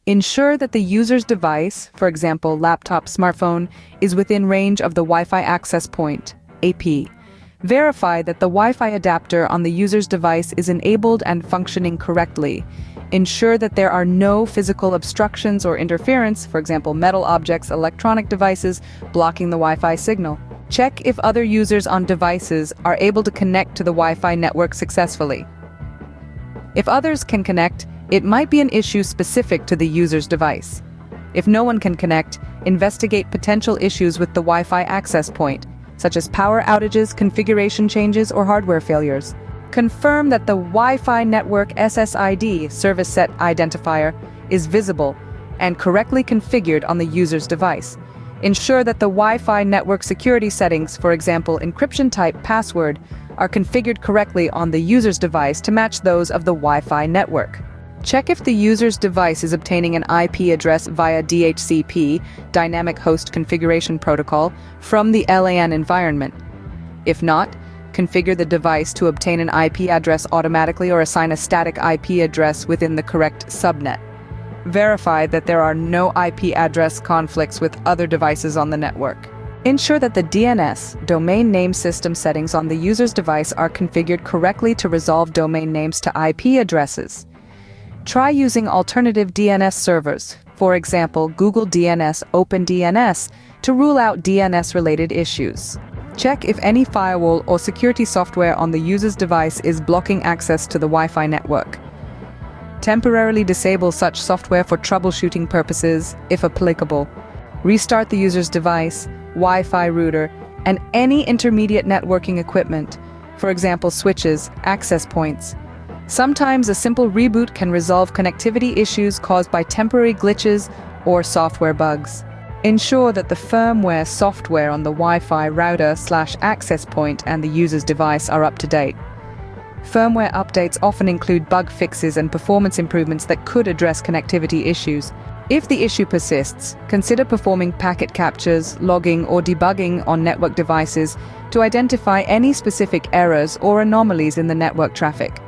Ensure that the user's device, for example, laptop, smartphone, is within range of the Wi-Fi access point, AP. Verify that the Wi-Fi adapter on the user's device is enabled and functioning correctly. Ensure that there are no physical obstructions or interference, for example, metal objects, electronic devices, blocking the Wi-Fi signal. Check if other users on devices are able to connect to the Wi-Fi network successfully. If others can connect, it might be an issue specific to the user's device. If no one can connect, investigate potential issues with the Wi-Fi access point, such as power outages, configuration changes, or hardware failures. Confirm that the Wi-Fi network SSID service set identifier is visible and correctly configured on the user's device. Ensure that the Wi-Fi network security settings, for example, encryption type password, are configured correctly on the user's device to match those of the Wi-Fi network. Check if the user's device is obtaining an IP address via DHCP, Dynamic Host Configuration Protocol, from the LAN environment. If not, configure the device to obtain an IP address automatically or assign a static IP address within the correct subnet. Verify that there are no IP address conflicts with other devices on the network. Ensure that the DNS, domain name system settings on the user's device are configured correctly to resolve domain names to IP addresses. Try using alternative DNS servers, for example, Google DNS, OpenDNS, to rule out DNS-related issues. Check if any firewall or security software on the user's device is blocking access to the Wi-Fi network. Temporarily disable such software for troubleshooting purposes, if applicable. Restart the user's device, Wi-Fi router, and any intermediate networking equipment, for example, switches, access points. Sometimes a simple reboot can resolve connectivity issues caused by temporary glitches or software bugs. Ensure that the firmware software on the Wi-Fi router/access point and the user's device are up to date. Firmware updates often include bug fixes and performance improvements that could address connectivity issues. If the issue persists, consider performing packet captures, logging, or debugging on network devices to identify any specific errors or anomalies in the network traffic.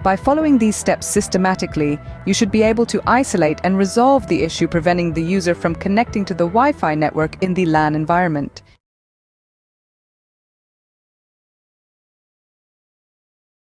By following these steps systematically, you should be able to isolate and resolve the issue, preventing the user from connecting to the Wi-Fi network in the LAN environment.